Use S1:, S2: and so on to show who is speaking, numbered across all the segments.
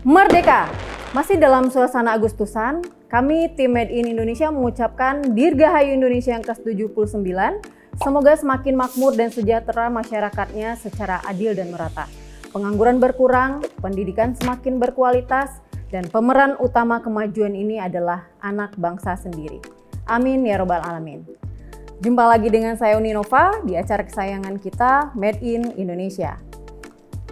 S1: Merdeka! Masih dalam suasana Agustusan, kami tim Made in Indonesia mengucapkan Dirgahayu Indonesia yang ke-79. Semoga semakin makmur dan sejahtera masyarakatnya secara adil dan merata. Pengangguran berkurang, pendidikan semakin berkualitas, dan pemeran utama kemajuan ini adalah anak bangsa sendiri. Amin ya Robbal Alamin. Jumpa lagi dengan saya Uni Nova di acara kesayangan kita Made in Indonesia,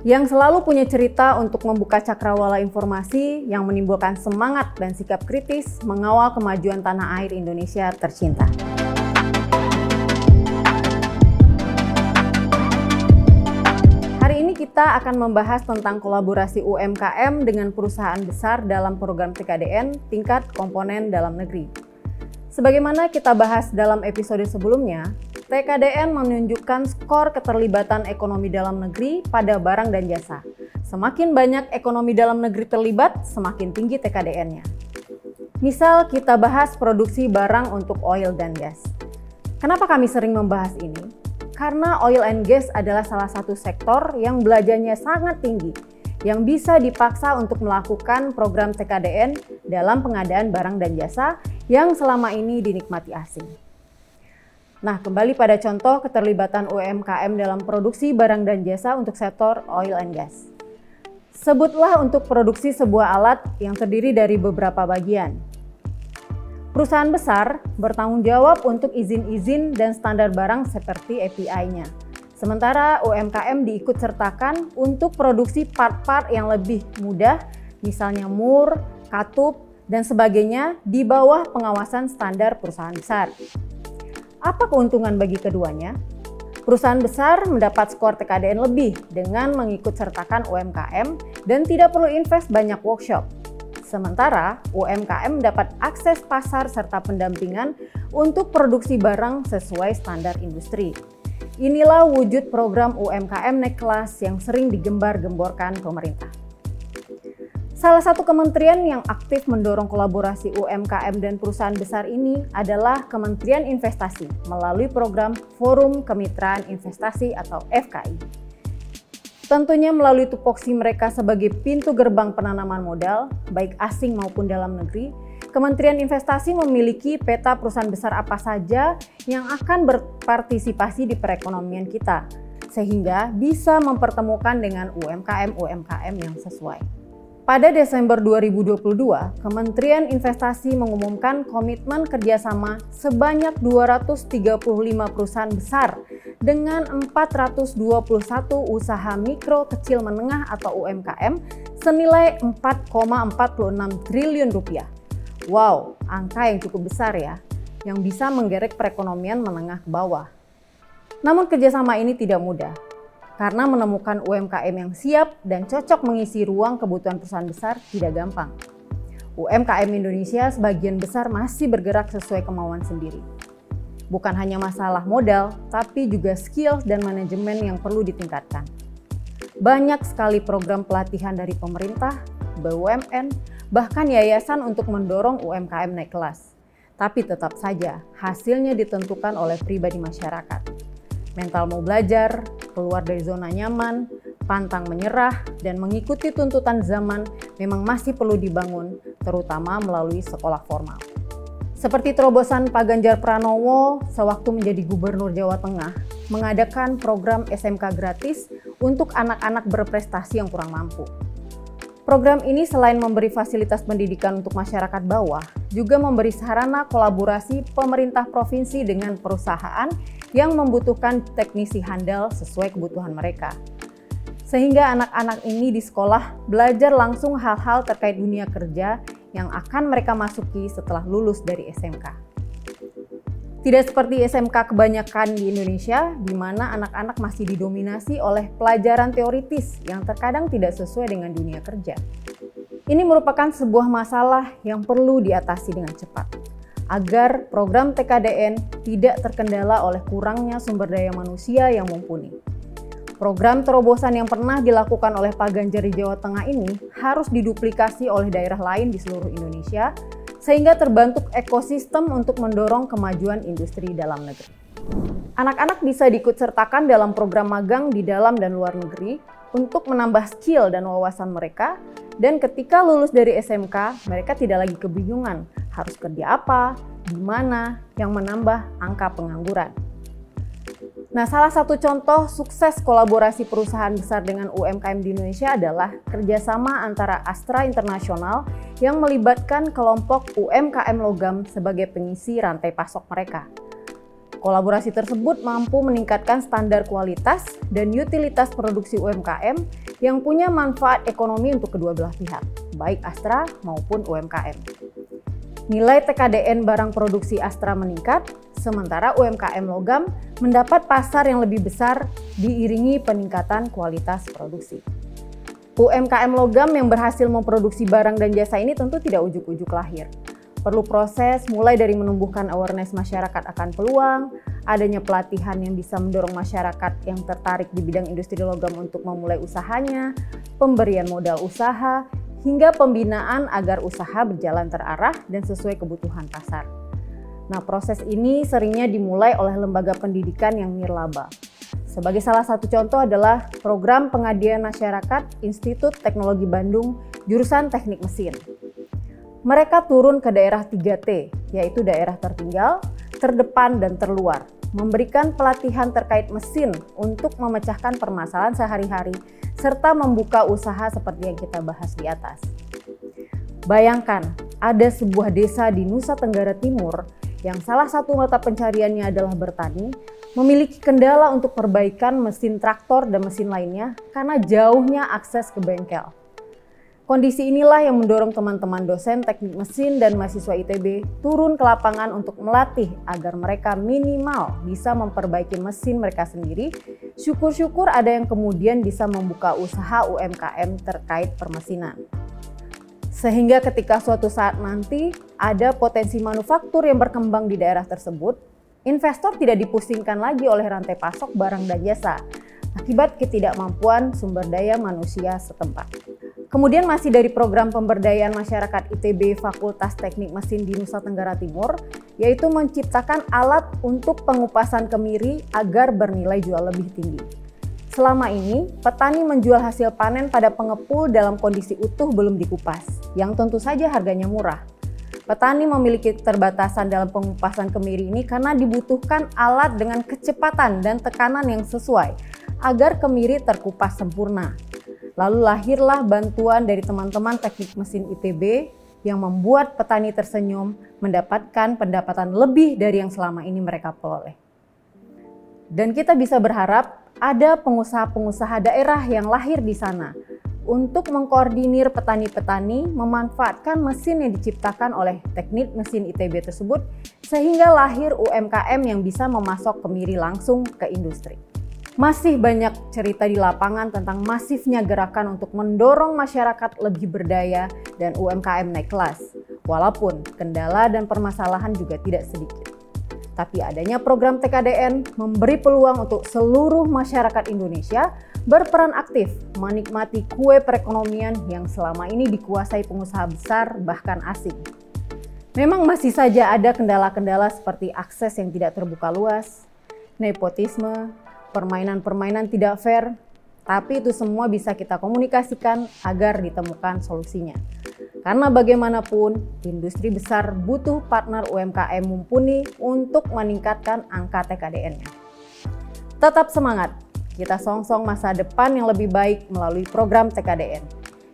S1: yang selalu punya cerita untuk membuka cakrawala informasi yang menimbulkan semangat dan sikap kritis mengawal kemajuan tanah air Indonesia tercinta. Hari ini kita akan membahas tentang kolaborasi UMKM dengan perusahaan besar dalam program TKDN tingkat komponen dalam negeri. Sebagaimana kita bahas dalam episode sebelumnya, TKDN menunjukkan skor keterlibatan ekonomi dalam negeri pada barang dan jasa. Semakin banyak ekonomi dalam negeri terlibat, semakin tinggi TKDN-nya. Misal kita bahas produksi barang untuk oil dan gas. Kenapa kami sering membahas ini? Karena oil and gas adalah salah satu sektor yang belanjanya sangat tinggi, yang bisa dipaksa untuk melakukan program TKDN dalam pengadaan barang dan jasa yang selama ini dinikmati asing. Nah, kembali pada contoh keterlibatan UMKM dalam produksi barang dan jasa untuk sektor oil and gas. Sebutlah untuk produksi sebuah alat yang terdiri dari beberapa bagian. Perusahaan besar bertanggung jawab untuk izin-izin dan standar barang seperti API-nya. Sementara UMKM diikutsertakan untuk produksi part-part yang lebih mudah, misalnya mur, katup, dan sebagainya di bawah pengawasan standar perusahaan besar. Apa keuntungan bagi keduanya? Perusahaan besar mendapat skor TKDN lebih dengan mengikutsertakan UMKM dan tidak perlu invest banyak workshop. Sementara UMKM mendapat akses pasar serta pendampingan untuk produksi barang sesuai standar industri. Inilah wujud program UMKM naik kelas yang sering digembar-gemborkan pemerintah. Salah satu kementerian yang aktif mendorong kolaborasi UMKM dan perusahaan besar ini adalah Kementerian Investasi melalui program Forum Kemitraan Investasi atau FKI. Tentunya melalui tupoksi mereka sebagai pintu gerbang penanaman modal, baik asing maupun dalam negeri, Kementerian Investasi memiliki peta perusahaan besar apa saja yang akan berpartisipasi di perekonomian kita, sehingga bisa mempertemukan dengan UMKM-UMKM yang sesuai. Pada Desember 2022, Kementerian Investasi mengumumkan komitmen kerjasama sebanyak 235 perusahaan besar dengan 421 usaha mikro, kecil, menengah atau UMKM senilai 4,46 triliun rupiah. Wow, angka yang cukup besar ya, yang bisa menggerek perekonomian menengah ke bawah. Namun kerjasama ini tidak mudah, karena menemukan UMKM yang siap dan cocok mengisi ruang kebutuhan perusahaan besar tidak gampang. UMKM Indonesia sebagian besar masih bergerak sesuai kemauan sendiri. Bukan hanya masalah modal, tapi juga skills dan manajemen yang perlu ditingkatkan. Banyak sekali program pelatihan dari pemerintah, BUMN, bahkan yayasan untuk mendorong UMKM naik kelas. Tapi tetap saja hasilnya ditentukan oleh pribadi masyarakat. Mental mau belajar, keluar dari zona nyaman, pantang menyerah, dan mengikuti tuntutan zaman memang masih perlu dibangun, terutama melalui sekolah formal. Seperti terobosan Pak Ganjar Pranowo sewaktu menjadi Gubernur Jawa Tengah, mengadakan program SMK gratis untuk anak-anak berprestasi yang kurang mampu. Program ini selain memberi fasilitas pendidikan untuk masyarakat bawah, juga memberi sarana kolaborasi pemerintah provinsi dengan perusahaan yang membutuhkan teknisi handal sesuai kebutuhan mereka. Sehingga anak-anak ini di sekolah belajar langsung hal-hal terkait dunia kerja yang akan mereka masuki setelah lulus dari SMK. Tidak seperti SMK kebanyakan di Indonesia, di mana anak-anak masih didominasi oleh pelajaran teoritis yang terkadang tidak sesuai dengan dunia kerja. Ini merupakan sebuah masalah yang perlu diatasi dengan cepat, agar program TKDN tidak terkendala oleh kurangnya sumber daya manusia yang mumpuni. Program terobosan yang pernah dilakukan oleh Pak Ganjar di Jawa Tengah ini harus diduplikasi oleh daerah lain di seluruh Indonesia, sehingga terbentuk ekosistem untuk mendorong kemajuan industri dalam negeri. Anak-anak bisa diikutsertakan dalam program magang di dalam dan luar negeri, untuk menambah skill dan wawasan mereka, dan ketika lulus dari SMK, mereka tidak lagi kebingungan harus kerja apa, di mana, yang menambah angka pengangguran. Nah, salah satu contoh sukses kolaborasi perusahaan besar dengan UMKM di Indonesia adalah kerjasama antara Astra International yang melibatkan kelompok UMKM logam sebagai pengisi rantai pasok mereka. Kolaborasi tersebut mampu meningkatkan standar kualitas dan utilitas produksi UMKM yang punya manfaat ekonomi untuk kedua belah pihak, baik Astra maupun UMKM. Nilai TKDN barang produksi Astra meningkat, sementara UMKM logam mendapat pasar yang lebih besar diiringi peningkatan kualitas produksi. UMKM logam yang berhasil memproduksi barang dan jasa ini tentu tidak ujuk-ujuk lahir. Perlu proses mulai dari menumbuhkan awareness masyarakat akan peluang, adanya pelatihan yang bisa mendorong masyarakat yang tertarik di bidang industri logam untuk memulai usahanya, pemberian modal usaha, hingga pembinaan agar usaha berjalan terarah dan sesuai kebutuhan pasar. Nah, proses ini seringnya dimulai oleh lembaga pendidikan yang nirlaba. Sebagai salah satu contoh adalah program pengabdian masyarakat Institut Teknologi Bandung jurusan Teknik Mesin. Mereka turun ke daerah 3T, yaitu daerah tertinggal, terdepan, dan terluar, memberikan pelatihan terkait mesin untuk memecahkan permasalahan sehari-hari, serta membuka usaha seperti yang kita bahas di atas. Bayangkan, ada sebuah desa di Nusa Tenggara Timur yang salah satu mata pencariannya adalah bertani, memiliki kendala untuk perbaikan mesin traktor dan mesin lainnya karena jauhnya akses ke bengkel. Kondisi inilah yang mendorong teman-teman dosen teknik mesin dan mahasiswa ITB turun ke lapangan untuk melatih agar mereka minimal bisa memperbaiki mesin mereka sendiri. Syukur-syukur ada yang kemudian bisa membuka usaha UMKM terkait permesinan. Sehingga ketika suatu saat nanti ada potensi manufaktur yang berkembang di daerah tersebut, investor tidak dipusingkan lagi oleh rantai pasok barang dan jasa akibat ketidakmampuan sumber daya manusia setempat. Kemudian masih dari program pemberdayaan masyarakat ITB Fakultas Teknik Mesin di Nusa Tenggara Timur, yaitu menciptakan alat untuk pengupasan kemiri agar bernilai jual lebih tinggi. Selama ini, petani menjual hasil panen pada pengepul dalam kondisi utuh belum dikupas, yang tentu saja harganya murah. Petani memiliki keterbatasan dalam pengupasan kemiri ini karena dibutuhkan alat dengan kecepatan dan tekanan yang sesuai, agar kemiri terkupas sempurna. Lalu lahirlah bantuan dari teman-teman teknik mesin ITB yang membuat petani tersenyum mendapatkan pendapatan lebih dari yang selama ini mereka peroleh. Dan kita bisa berharap ada pengusaha-pengusaha daerah yang lahir di sana untuk mengkoordinir petani-petani memanfaatkan mesin yang diciptakan oleh teknik mesin ITB tersebut sehingga lahir UMKM yang bisa memasok kemiri langsung ke industri. Masih banyak cerita di lapangan tentang masifnya gerakan untuk mendorong masyarakat lebih berdaya dan UMKM naik kelas. Walaupun kendala dan permasalahan juga tidak sedikit. Tapi adanya program TKDN memberi peluang untuk seluruh masyarakat Indonesia berperan aktif menikmati kue perekonomian yang selama ini dikuasai pengusaha besar bahkan asing. Memang masih saja ada kendala-kendala seperti akses yang tidak terbuka luas, nepotisme, permainan-permainan tidak fair, tapi itu semua bisa kita komunikasikan agar ditemukan solusinya. Karena bagaimanapun, industri besar butuh partner UMKM mumpuni untuk meningkatkan angka TKDN-nya. Tetap semangat, kita songsong masa depan yang lebih baik melalui program TKDN.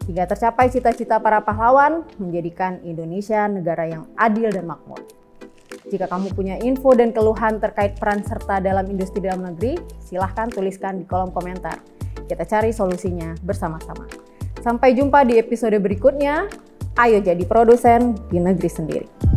S1: Hingga tercapai cita-cita para pahlawan, menjadikan Indonesia negara yang adil dan makmur. Jika kamu punya info dan keluhan terkait peran serta dalam industri dalam negeri, silahkan tuliskan di kolom komentar. Kita cari solusinya bersama-sama. Sampai jumpa di episode berikutnya. Ayo jadi produsen di negeri sendiri.